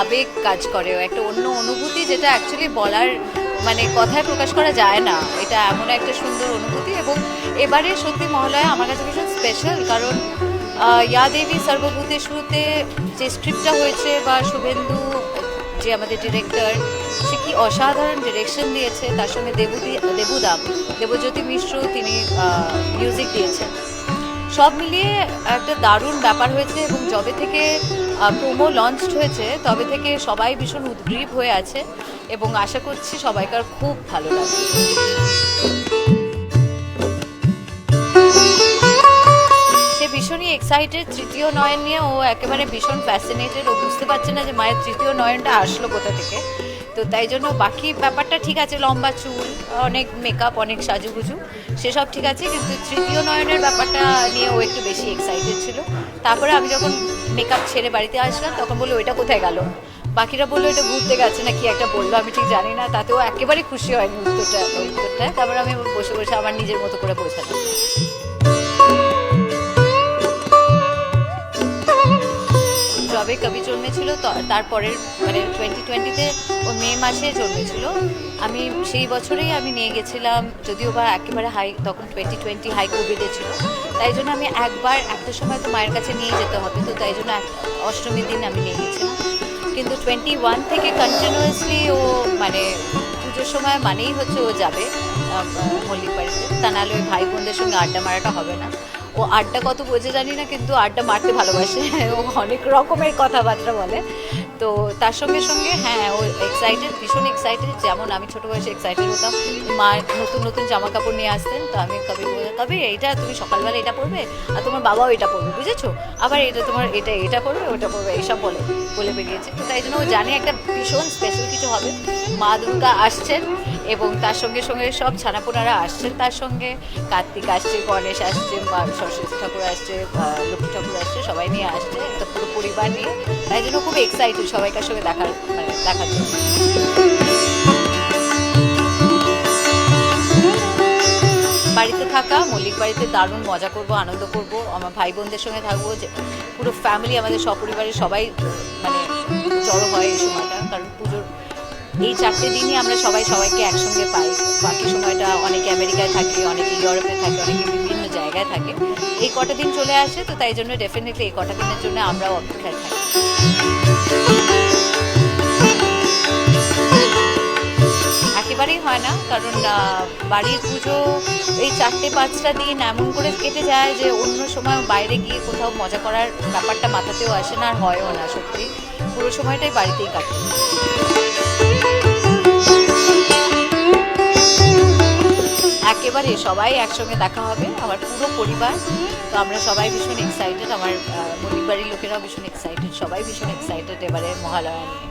আবেগ কাজ করে, একটা অন্য অনুভূতি যেটা অ্যাকচুয়ালি বলার মানে কথায় প্রকাশ করা যায় না। এটা এমন একটা সুন্দর অনুভূতি। এবং এবারে সত্যি মহালয়া আমার কাছে ভীষণ স্পেশাল, কারণ ইয়া দেবী সর্বভূতেষুতে যে স্ক্রিপ্টটা হয়েছে, বা শুভেন্দু যে আমাদের ডিরেক্টর, সে কি অসাধারণ ডিরেকশন দিয়েছে, তার সঙ্গে দেবজ্যোতি মিশ্র তিনি মিউজিক দিয়েছেন। সব মিলিয়ে একটা দারুণ ব্যাপার হয়েছে। এবং যবে থেকে প্রোমো লঞ্চড হয়েছে তবে থেকে সবাই ভীষণ উদ্গ্রীব হয়ে আছে, এবং আশা করছি সবাইকার খুব ভালো লাগবে। সে ভীষণই এক্সাইটেড তৃতীয় নয়ন নিয়ে, ও একেবারে ভীষণ ফ্যাসিনেটেড। ও বুঝতে পারছে না যে মায়ের তৃতীয় নয়নটা আসলো কোথা থেকে। তো তাই জন্য বাকি ব্যাপারটা ঠিক আছে, লম্বা চুল, অনেক মেকআপ, অনেক সাজুগুজু, সেসব ঠিক আছে, কিন্তু তৃতীয় নয়নের ব্যাপারটা নিয়ে ও একটু বেশি এক্সাইটেড ছিল। তারপরে আমি যখন মেকআপ ছেড়ে বাড়িতে আসলাম তখন বললো ওইটা কোথায় গেল, বাকিরা বললো এটা ঘুরতে গেছে না কি একটা বললো, আমি ঠিক জানি না। তাতেও একেবারে খুশি হয়নি উত্তরটায়। তারপরে আমি বসে বসে আমার নিজের মতো করে বোঝালাম। যবে কবি জন্মেছিল তারপরের মানে 2020-তে, ও মে মাসে জন্মেছিল। আমি সেই বছরেই আমি নিয়ে গেছিলাম, যদিও বা একেবারে হাই, তখন 2020 হাই কোভিডে ছিল, তাই জন্য আমি একবার একটা সময় তো মায়ের কাছে নিয়ে যেতে হবে, তো তাই জন্য অষ্টমীর দিন আমি নিয়ে গেছিলাম। কিন্তু 21 থেকে কন্টিনিউয়াসলি ও মানে পুজোর সময় মানেই হচ্ছে ও যাবে মল্লিক বাড়িতে, তা নাহলে ওই ভাই বোনদের সঙ্গে আড্ডা মারাটা হবে না। ও আড্ডা কত বোঝে জানি না, কিন্তু আড্ডা মারতে ভালোবাসে। ও অনেক রকমের কথাবার্তা বলে। তো তার সঙ্গে সঙ্গে হ্যাঁ, ও এক্সাইটেড, ভীষণ এক্সাইটেড। যেমন আমি ছোটো বয়সে এক্সাইটেড হতাম, মা নতুন নতুন জামা কাপড় নিয়ে আসতেন, তো আমি কবি কবি এইটা তুমি সকালবেলা এটা পরবে, আর তোমার বাবাও এটা পরবে, বুঝেছো, আবার এটা তোমার এটা পরবে, ওটা পরবে, এইসব বলে বেরিয়েছে। তো তাই জন্য ও জানে একটা ভীষণ স্পেশাল কিছু হবে। মা দুর্গা আসছেন, এবং তার সঙ্গে সঙ্গে সব ছানাপোনারা আসছেন, তার সঙ্গে কার্তিক আসছে, গণেশ আসছে, সরস্বতী ঠাকুর আসছে, লক্ষ্মী ঠাকুর আসছে, সবাই নিয়ে আসছে, একটা পুরো পরিবার নিয়ে। তাই জন্য খুব এক্সাইটেড সবাইকার সঙ্গে দেখার জন্য। বাড়িতে থাকা, মল্লিক বাড়িতে দারুণ মজা করব, আনন্দ করব, আমার ভাই বোনদের সঙ্গে থাকবো, যে পুরো ফ্যামিলি, আমাদের সপরিবারের সবাই মানে জড়ো হয় এই সময়টা। কারণ পুজোর এই 4টে দিনই আমরা সবাইকে একসঙ্গে পাই। বাকি সময়টা অনেকে আমেরিকায় থাকে, অনেকে ইউরোপে থাকে, অনেকে বিভিন্ন জায়গায় থাকে। এই কটা দিন চলে আসে, তো তাই জন্য ডেফিনেটলি এই কটা দিনের জন্য আমরাও অপেক্ষায় থাকি। একেবারেই হয় না, কারণ বাড়ির পুজো এই 4-5টা দিন এমন করে কেটে যায় যে অন্য সময় বাইরে গিয়ে কোথাও মজা করার ব্যাপারটা মাথাতেও আসে না, আর হয়ও না। সত্যি পুরো সময়টাই বাড়িতেই কাটে। একেবারে সবাই একসঙ্গে দেখা হবে, আমার পুরো পরিবার। তো আমরা সবাই ভীষণ এক্সাইটেড, আমার মল্লিক বাড়ির লোকেরাও ভীষণ এক্সাইটেড, সবাই ভীষণ এক্সাইটেড এবারে মহালয়া নিয়ে।